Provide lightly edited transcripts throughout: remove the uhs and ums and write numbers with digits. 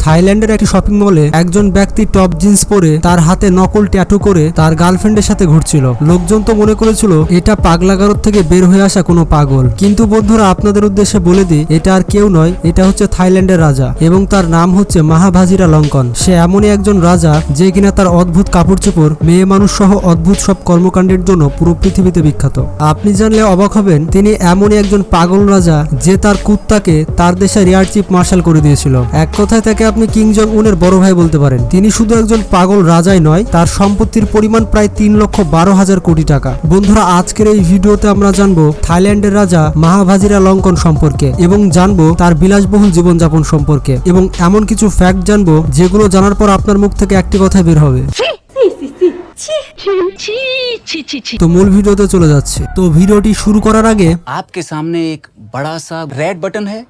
থাইল্যান্ডের একটি শপিং মলে একজন ব্যক্তি টপ জিন্স পরে তার হাতে নকল ট্যাটু করে তার গার্লফ্রেন্ডের সাথে ঘুরছিল। লোকজন তো মনে করেছিল এটা পাগলাগারদ থেকে বের হয়ে আসা কোনো পাগল, কিন্তু বন্ধুরা আপনাদের উদ্দেশ্যে বলে দিই, এটা আর কেউ নয়, এটা হচ্ছে থাইল্যান্ডের রাজা এবং তার নাম হচ্ছে মাহা ভাজিরালঙ্কন। সে এমনই একজন রাজা যে কিনা তার অদ্ভুত কাপড় চোপড়, মেয়ে মানুষ সহ অদ্ভুত সব কর্মকাণ্ডের জন্য পুরো পৃথিবীতে বিখ্যাত। আপনি জানলে অবাক হবেন, তিনি এমনই একজন পাগল রাজা যে তার কুত্তাকে তার দেশে রিয়ার চিফ মার্শাল করে দিয়েছিল। এক কথায় তাকে আপনি কিং জং উনের বড় ভাই বলতে পারেন। তিনি শুধু একজন পাগল রাজাই নয়, তার সম্পত্তির পরিমাণ প্রায় 3,12,000 কোটি টাকা। বন্ধুরা আজকের এই ভিডিওতে আমরা জানবো থাইল্যান্ডের রাজা মাহা ভাজিরালঙ্কন সম্পর্কে এবং জানবো তার বিলাসবহুল জীবনযাপন সম্পর্কে এবং এমন কিছু ফ্যাক্ট জানবো যেগুলো জানার পর আপনার মুখ থেকে একটি কথা বের হবে। তো মূল ভিডিওতে চলে যাচ্ছে। তো ভিডিওটি শুরু করার আগে आपके सामने एक बड़ा सा रेड बटन है।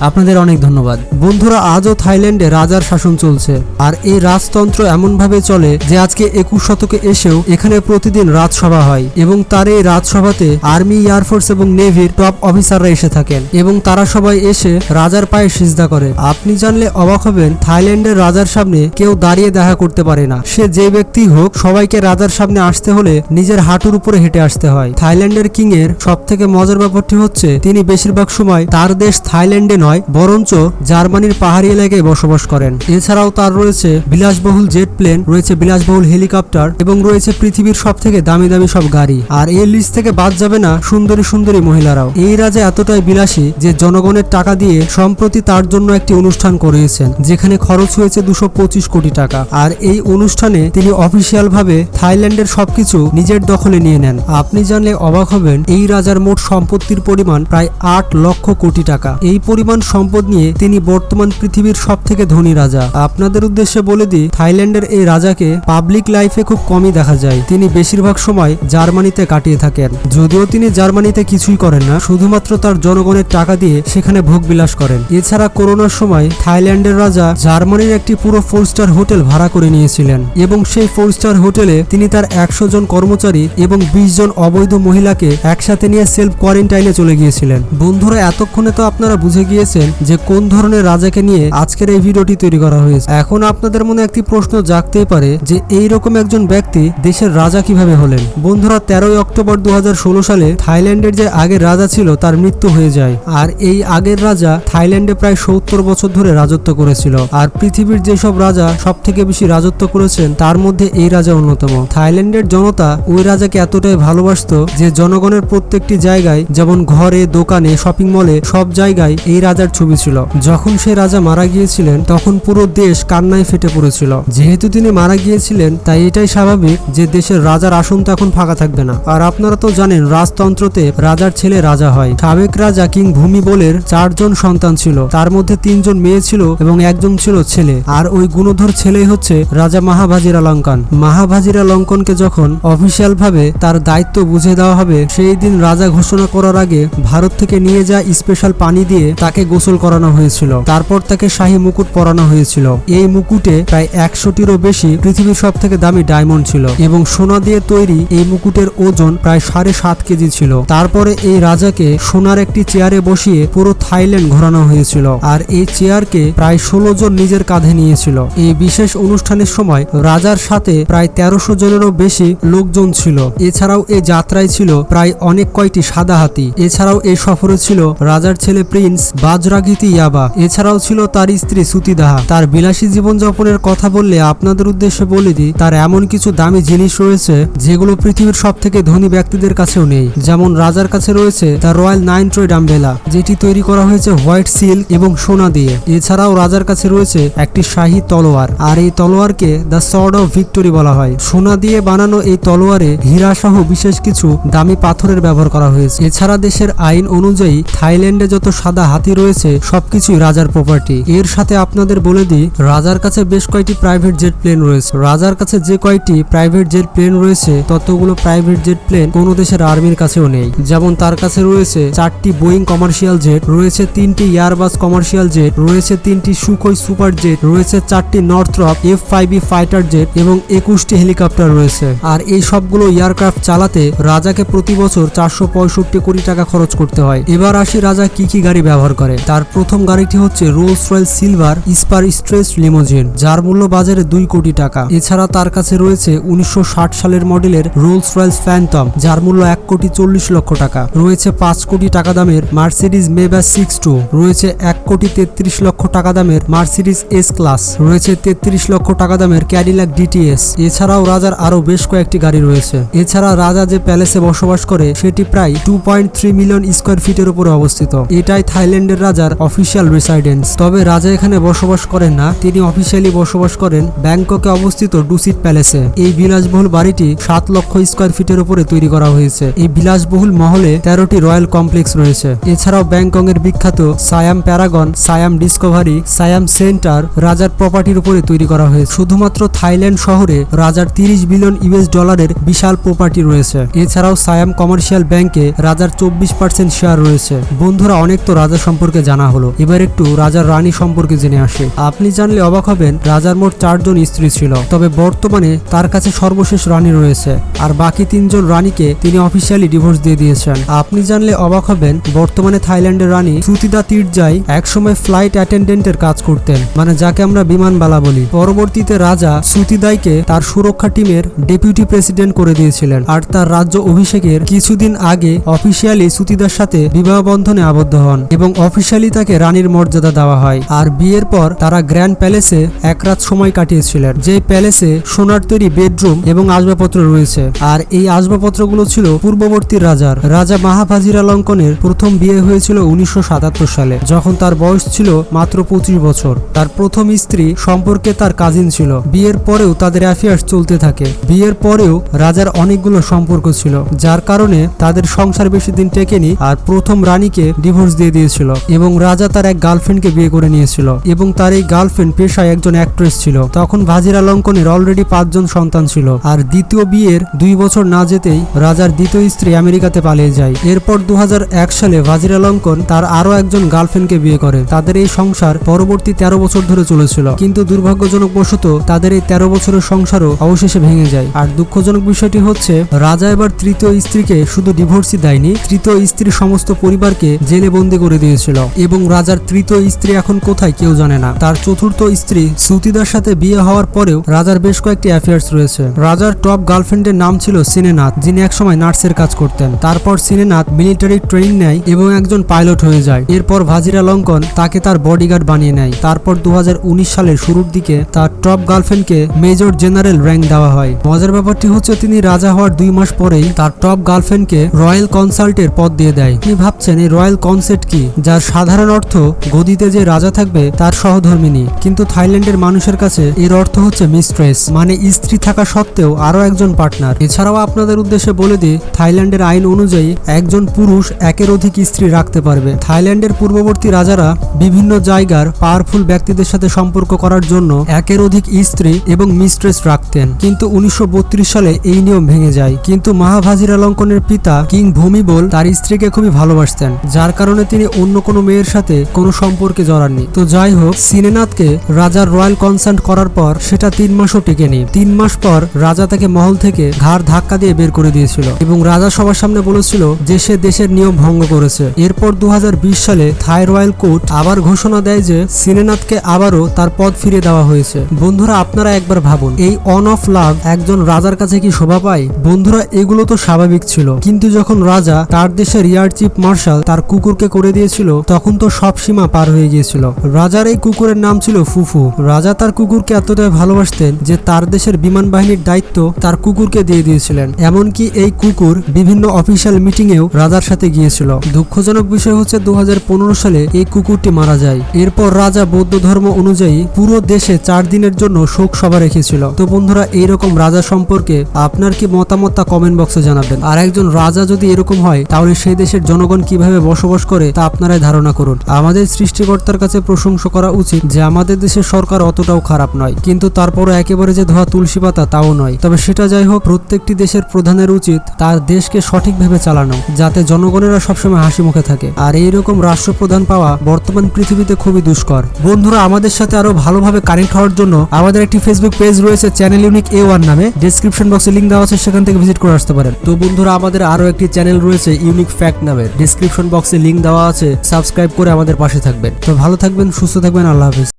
আপনাদের অনেক ধন্যবাদ। বন্ধুরা আজও থাইল্যান্ডে রাজার শাসন চলছে, আর এই রাজতন্ত্র এমন ভাবে চলে যে আজকে 21 শতকে এসেও এখানে প্রতিদিন রাজসভা হয় এবং তার এই রাজসভাতে আর্মি, এয়ারফোর্স এবং নেভির টপ অফিসাররা এসে থাকেন এবং তারা সবাই এসে রাজার পায়ে সিজদা করে। আপনি জানলে অবাক হবেন, থাইল্যান্ডের রাজার সামনে কেউ দাঁড়িয়ে দেখা করতে পারে না। সে যে ব্যক্তি হোক, সবাইকে রাজার সামনে আসতে হলে নিজের হাঁটুর উপরে হেঁটে আসতে হয়। থাইল্যান্ডের কিং এর সব থেকে মজার ব্যাপারটি হচ্ছে তিনি বেশিরভাগ সময় তার দেশ থাইল্যান্ডে নয় বরঞ্চ জার্মানির পাহাড়ি এলাকায় বসবাস করেন। এছাড়াও তার রয়েছে বিলাসবহুল জেট প্লেন, রয়েছে বিলাসবহুল হেলিকপ্টার এবং রয়েছে পৃথিবীর সব থেকে দামি দামি সব গাড়ি। আর এই লিস্ট থেকে বাদ যাবে না সুন্দরী সুন্দরী মহিলারাও। এই রাজা এতটাই বিলাসী যে জনগণের টাকা দিয়ে সম্প্রতি তার জন্য একটি অনুষ্ঠান করিয়েছেন যেখানে খরচ হয়েছে 225 কোটি টাকা। আর এই অনুষ্ঠানে তিনি অফিসিয়াল ভাবে থাইল্যান্ডের সবকিছু নিজের দখলে নিয়ে নেন। আপনি জানলে অবাক হবেন, এই রাজার মোট সম্পত্তির পরিমাণ প্রায় 8 লক্ষ কোটি টাকা। এই পরিমাণ সম্পদ নিয়ে তিনি বর্তমান পৃথিবীর সব থেকে ধনী রাজা। আপনাদের উদ্দেশ্যে বলে দিই, থাইল্যান্ডের এই রাজাকে পাবলিক লাইফে খুব কমই দেখা যায়। তিনি বেশিরভাগ সময় জার্মানিতে কাটিয়ে থাকেন, যদিও তিনি জার্মানিতে কিছুই করেন না, শুধুমাত্র তার জনগণের টাকা দিয়ে সেখানে ভোগবিলাস করেন। এছাড়া করোনার সময় থাইল্যান্ডের রাজা জার্মানির একটি পুরো 4 স্টার হোটেল ভাড়া করে নিয়েছিলেন এবং সেই 4 স্টার হোটেলে তিনি তার 100 জন কর্মচারী এবং 20 জন অবৈধ মহিলাকে একসাথে নিয়ে সেলফ কোয়ারেন্টাইনে চলে গিয়েছিলেন। বন্ধুরা এতক্ষণে তো আপনারা বুঝে গিয়েছেন যে কোন ধরনের রাজাকে নিয়ে আজকের এই ভিডিওটি তৈরি করা হয়েছে। এখন আপনাদের মনে একটি প্রশ্ন জাগতেই পারে যে এই রকম একজন ব্যক্তি দেশের রাজা কিভাবে হলেন। বন্ধুরা 13 অক্টোবর 2016 সালে থাইল্যান্ডের যে আগের রাজা ছিল তার মৃত্যু হয়ে যায়। আর এই আগের রাজা থাইল্যান্ডে প্রায় 70 বছর ধরে রাজত্ব করেছিল। আর পৃথিবীর যেসব রাজা সব থেকে বেশি রাজত্ব করেছেন তার মধ্যে এই রাজা অন্যতম। থাইল্যান্ডের জনতা ওই রাজাকে এতটাই ভালোবাসতো যে জনগণের প্রত্যেকটি জায়গায়, যেমন ঘরে, দোকানে, শপিং মলে, সব জায়গায় এই রাজার ছবি ছিল। যখন সে রাজা মারা গিয়েছিলেন তখন পুরো দেশ কান্নায় ফেটে পড়েছিল। যেহেতু তিনি মারা গিয়েছিলেন তাই এটাই স্বাভাবিক যে দেশের রাজার আসন তো এখন ফাঁকা থাকবে না। আর আপনারা তো জানেন রাজতন্ত্রতে রাজার ছেলে রাজা হয়। সাবেক রাজা কিং ভূমিবোলের 4 জন সন্তান ছিল, তার মধ্যে 3 জন মেয়ে ছিল এবং 1 জন ছিল ছেলে। আর ওই গুণধর ছেলেই হচ্ছে রাজা মাহা ভাজিরালঙ্কন। মাহা ভাজিরালঙ্কনকে যখন অফিসিয়াল ভাবে তার দায়িত্ব বুঝে দেওয়া হবে, সেই দিন রাজা ঘোষণা করার আগে ভারত থেকে নিয়ে যাওয়া স্পেশাল পানি দিয়ে তাকে গোসল করানো হয়েছিল। তারপর তাকে শাহী মুকুট পরানো হয়েছিল। এই মুকুটে প্রায় 100টিরও বেশি পৃথিবীর সব থেকে দামি ডায়মন্ড ছিল এবং সোনা দিয়ে তৈরি এই মুকুটের ওজন প্রায় 7.5 কেজি ছিল। তারপরে এই রাজাকে সোনার একটি চেয়ারে বসিয়ে পুরো থাইল্যান্ড ঘোরানো হয়েছিল। আর এই চেয়ারকে প্রায় 16 জন নিজের কাঁধে নিয়েছিল। এই বিশেষ অনুষ্ঠানের সময় রাজার সাথে প্রায় 1300 জনেরও বেশি লোকজন ছিল। এছাড়াও এই যাত্রায় ছিল প্রায় অনেক কয়টি সাদা হাতি। এছাড়াও এই সফরে ছিল রাজার ছেলে প্রিন্স বাজরাগিতি ইয়াবা। এছাড়াও ছিল তার স্ত্রী সুতিদাহা। তার বিলাসী জীবনযাপনের কথা বললে আপনাদের উদ্দেশ্যে বলে দিই, তার এমন কিছু দামি জিনিস রয়েছে যেগুলো পৃথিবীর সব থেকে ধনী ব্যক্তিদের কাছেও নেই। যেমন রাজার কাছে রয়েছে তার রয়্যাল 9 ট্রেড আমব্রেলা, যেটি তৈরি করা হয়েছে হোয়াইট সিল্ক এবং সোনা দিয়ে। এছাড়াও রাজার কাছে রয়েছে একটি শাহী তলোয়ার, আর এই তলোয়ারকে দ্য সর্ড অফ ভিক্টোরি বলা হয়। সোনা দিয়ে বানানো এই তলোয়ারে হীরা সহ বিশেষ কিছু দামি পাথরের ব্যবহার করা হয়েছে। এছাড়া দেশের আইন অনুযায়ী থাইল্যান্ডে যত সাদা হাতি রয়েছে সবকিছুই রাজার প্রপার্টি। এর সাথে আপনাদের বলে দিই, রাজার কাছে বেশ কয়েকটি প্রাইভেট জেট প্লেন রয়েছে। রাজার কাছে যে কয়টি প্রাইভেট জেট প্লেন রয়েছে ততগুলো প্রাইভেট জেট প্লেন কোনো দেশের আর্মির কাছেও নেই। যেমন তার কাছে রয়েছে 4টি বোয়িং কমার্শিয়াল জেট, রয়েছে 3টি এয়ারবাস কমার্শিয়াল জেট, রয়েছে 3টি সুখোই সুপার জেট, রয়েছে 4টি নর্থরপ F-5B ফাইটার জেট এবং 21টি হেলিকপ্টার রয়েছে। আর এই সবগুলো এয়ারক্রাফট চালাতে রাজাকে প্রতি বছর 465 কোটি টাকা খরচ করতে হয়। এবার আসি রাজা কি কি গাড়ি ব্যবহার করে। তার প্রথম গাড়িটি হচ্ছে Rolls Royce silver spur stretch limousine, যার মূল্য বাজারে 2 কোটি টাকা। এছাড়া তার কাছে রয়েছে 1960 সালের মডেলের রোলস রয়েলস ফ্যান্টম, যার মূল্য 1 কোটি 40 লক্ষ টাকা। রয়েছে 5 কোটি টাকা দামের মার্সিডিজ মেবাস 62, রয়েছে 1 কোটি 33 লক্ষ টাকা দামের মার্সিডিজ এস ক্লাস, রয়েছে 33 লক্ষ টাকা দামের ক্যাডিলাক ডিটিএস। এছাড়াও রাজার আরো বেশ কয়েকটি গাড়ি রয়েছে। এছাড়া রাজা যে প্যালেসে বসবাস করে সেটি প্রায় 2.3 মিলিয়ন স্কোয়ার ফিটের উপরে অবস্থিত। এটাই থাইল্যান্ডের রাজার অফিসিয়াল রেসিডেন্স। তবে রাজা এখানে বসবাস করেন না, তিনি অফিসিয়ালি বসবাস করেন ব্যাংককে অবস্থিত ডুসিট প্যালেসে। এই বিলাসবহুল বাড়িটি 7 লক্ষ স্কোয়ার ফিটের উপরে তৈরি করা হয়েছে। এই বিলাসবহুল মহলে 13টি রয়্যাল কমপ্লেক্স রয়েছে। এছাড়াও ব্যাংককের বিখ্যাত সায়াম প্যারাগন, সায়াম ডিসকভারি, সায়াম সেন্টার রাজার প্রপার্টির উপরে তৈরি করা হয়েছে। শুধুমাত্র থাইল্যান্ড শহরে রাজার 30 বিলিয়ন ইউএস ডলারের বিশাল প্রপার্টি রয়েছে। এছাড়াও সায়াম কমার্শিয়াল ব্যাংকে রাজার 24% শেয়ার রয়েছে। বন্ধুরা, অনেক তো রাজা সম্পর্কে জানা হলো, এবার একটু রাজার রানী সম্পর্কে জেনে আসে। আপনি জানলে অবাক হবেন, রাজার মোট 4 জন স্ত্রী ছিল, তবে বর্তমানে তার কাছে সর্বশেষ রানী রয়েছে, আর বাকি 3 জন রানীকে তিনি অফিসিয়ালি ডিভোর্স দিয়ে দিয়েছেন। আপনি জানলে অবাক হবেন, বর্তমানে থাইল্যান্ডের রানী সুতিদা তিরজাই একসময় ফ্লাইট অ্যাটেন্ডেন্টের কাজ করতেন, মানে যাকে আমরা বিমানবালা বলি। পরবর্তীতে রাজা সুতিদাইকে তার সুরক্ষা টিমের ডেপুটি প্রেসিডেন্ট করে দিয়েছিলেন, আর তার রাজ্য অভিষেকের কিছুদিন আগে অফিসিয়ালি সুতিদার সাথে বিবাহ বন্ধনে আবদ্ধ হন এবং অফিসিয়ালি তাকে রানীর মর্যাদা দেওয়া হয়। আর বিয়ের পর তারা গ্র্যান্ড প্যালেসে এক রাত সময় কাটিয়েছিলেন, যে প্যালেসে সোনার তৈরি বেডরুম এবং আসবাবপত্র রয়েছে। আর এই আসবাবপত্রগুলো ছিল পূর্ববর্তী রাজার। রাজা মাহাভাজিরালঙ্কনের প্রথম বিয়ে হয়েছিল 1977 সালে, যখন তার বয়স ছিল মাত্র 25 বছর। তার প্রথম স্ত্রী সম্পর্কে তার কাজিন ছিল। বিয়ের পরেও তাদের অ্যাফেয়ার্স চলতে থাকে। বিয়ের পরেও রাজার অনেকগুলো সম্পর্ক ছিল, যার কারণে তাদের সংসার বেশি দিন টেকেনি, আর প্রথম রানীকে ডিভোর্স দিয়ে দিয়েছিল এবং রাজা তার এক গার্লফ্রেন্ডকে বিয়ে করে নিয়েছিল এবং তার এই গার্লফ্রেন্ড পেশায় একজন অ্যাক্ট্রেস ছিল। তখন ভাজিরালঙ্কনের অলরেডি 5 জন সন্তান ছিল। আর দ্বিতীয় বিয়ের 2 বছর না যেতেই রাজার দ্বিতীয় স্ত্রী আমেরিকাতে পালিয়ে যায়। এরপর 2001 সালে ভাজিরালঙ্কন তার আরো একজন গার্লফ্রেন্ডকে বিয়ে করে। তাদের এই সংসার পরবর্তী 13 বছর ধরে চলেছিল, কিন্তু দুর্ভাগ্যজনক বশত তাদের এই 13 বছরের সংসারও অবশেষে ভেঙে যায়। আর দুঃখজনক বিষয়টি হচ্ছে, রাজা এবার তৃতীয় স্ত্রীকে শুধু ডিভোর্সই দেয়নি, তৃতীয় স্ত্রী সমস্ত পরিবারকে জেলে বন্দী করে দিয়েছিল এবং রাজার তৃতীয় স্ত্রী এখন কোথায় কেউ জানে না। তার চতুর্থ স্ত্রী সুতিদার সাথে বিয়ে হওয়ার পরেও রাজার বেশ কয়েকটি অ্যাফেয়ার্স রয়েছে। রাজার টপ গার্লফ্রেন্ডের নাম ছিল সিনেনাথ, যিনি একসময় নার্সের কাজ করতেন। তারপর সিনেনাথ মিলিটারি ট্রেনিং নেয় এবং একজন পাইলট হয়ে যায়। এরপর ভাজিরালঙ্কন তাকে তার বডিগার্ড বানিয়ে নেয়। তারপর 2019 সালের শুরুর দিকে তার টপ গার্লফ্রেন্ডকে মেজর জেনারেল র্যাঙ্ক দেওয়া হয়। মজার ব্যাপারটি হচ্ছে, তিনি রাজা হওয়ার 2 মাস পরেই তার টপ গার্লফ্রেন্ডকে রয়্যাল কনসাল্টের পদ দিয়ে দেয়। আপনি ভাবছেন এই রয়্যাল কনসেপ্ট কি, যার সাধারণ অর্থ গদিতে যে রাজা থাকবে তার সহধর্মিনী, কিন্তু থাইল্যান্ডের মানুষের কাছে এর অর্থ হচ্ছে মিস্ট্রেস, মানে স্ত্রী থাকা সত্ত্বেও আরো একজন পার্টনার। এছাড়াও আপনাদের উদ্দেশ্যে বলে দিই, থাইল্যান্ডের আইন অনুযায়ী একজন পুরুষ একের অধিক স্ত্রী রাখতে পারবে। থাইল্যান্ডের পূর্ববর্তী রাজারা বিভিন্ন জায়গার পাওয়ারফুল ব্যক্তিদের সাথে সম্পর্ক করার জন্য একের অধিক স্ত্রী এবং মিস্ট্রেস রাখতেন, কিন্তু 1932 সালে এই নিয়ম ভেঙে যায়। কিন্তু মাহাভাজিরালঙ্কনের পিতা কিং ভূমিবল তার স্ত্রীকে খুবই ভালোবাসতেন, যার কারণে তিনি অন্য কোনো মেয়ের সাথে কোনো সম্পর্কে জড়াননি। তো যাই হোক, সিনেনাথকে রাজার রয়্যাল কনসাল্ট করার পর সেটা 3 মাসও টেকেনি। 3 মাস পর রাজা তাকে মহল থেকে ঘাড় ধাক্কা দিয়ে বের করে দিয়েছিল এবং রাজা সবার সামনে বলেছিল যে সে দেশের নিয়ম ভঙ্গ করেছে। এরপর 2020 সালে থাই রয়্যাল কোর্ট আবার ঘোষণা দেয় যে সিনেনাথকে আবারও তার পদ ফিরিয়ে দেওয়া হয়েছে। বন্ধুরা, আপনারা একবার ভাবুন, এই অন অফ লাভ একজন রাজার কাছে কি শোভা পায়? বন্ধুরা, এগুলো তো স্বাভাবিক ছিল, কিন্তু যখন রাজা তার দেশের এয়ার চিফ মার্শাল তার কুকুরকে করে দিয়েছিল, তখন তো সব সীমা পার হয়ে গিয়েছিল। রাজার এই কুকুরের নাম ছিল ফুফু। রাজা তার কুকুরকে এতটাই ভালোবাসতেন যে তার দেশের বিমান বাহিনীর দায়িত্ব তার কুকুরকে দিয়ে দিয়েছিলেন। এমনকি এই কুকুর বিভিন্ন অফিসিয়াল মিটিং এও রাজার সাথে গিয়েছিল। দুঃখজনক বিষয় হচ্ছে 2015 সালে এই কুকুরটি মারা যায়। এরপর রাজা বৌদ্ধ ধর্ম অনুযায়ী পুরো দেশে 4 দিনের জন্য শোক সভা রেখেছিল। তো বন্ধুরা, এইরকম রাজা সম্পর্কে আপনার কি মতামত তা কমেন্ট বক্সে জানাবেন। আর একজন রাজা যদি এরকম হয়, তাহলে সেই দেশের জনগণ কিভাবে বসবাস করে তা আপনারাই ধারণা করুন। আমাদের সৃষ্টিকর্তার কাছে প্রশংসা করা উচিত যে আমাদের দেশের সরকার অতটাও খারাপ নয়, কিন্তু তারপরও একেবারে যে ধোয়া তুলসী পাতা তাও নয়। তবে সেটা যাই হোক, প্রত্যেকটি দেশের প্রধানের উচিত তার দেশকে সঠিকভাবে চালানো, যাতে জনগণেরা সবসময় হাসি মুখে থাকে। আর এইরকম রাষ্ট্রপ্রধান পাওয়া বর্তমান পৃথিবীতে খুবই দুষ্কর। বন্ধুরা, আমাদের সাথে আরো ভালোভাবে কানেক্ট হওয়ার জন্য আমাদের একটি ফেসবুক পেজ রয়েছে চ্যানেল ইউনিক A1 নামে। ডেসক্রিপশন বক্সে লিংক দেওয়া আছে, সেখান থেকে ভিজিট করে আসতে পারেন। তো বন্ধুরা, আমাদের আরো একটি চ্যানেল রয়েছে ইউনিক ফ্যাক্ট নামে। ডেসক্রিপশন বক্সে লিংক দেওয়া আছে। আছে সাবস্ক্রাইব করে আমাদের পাশে থাকবেন। তো ভালো থাকবেন, সুস্থ থাকবেন, আল্লাহ হাফেজ।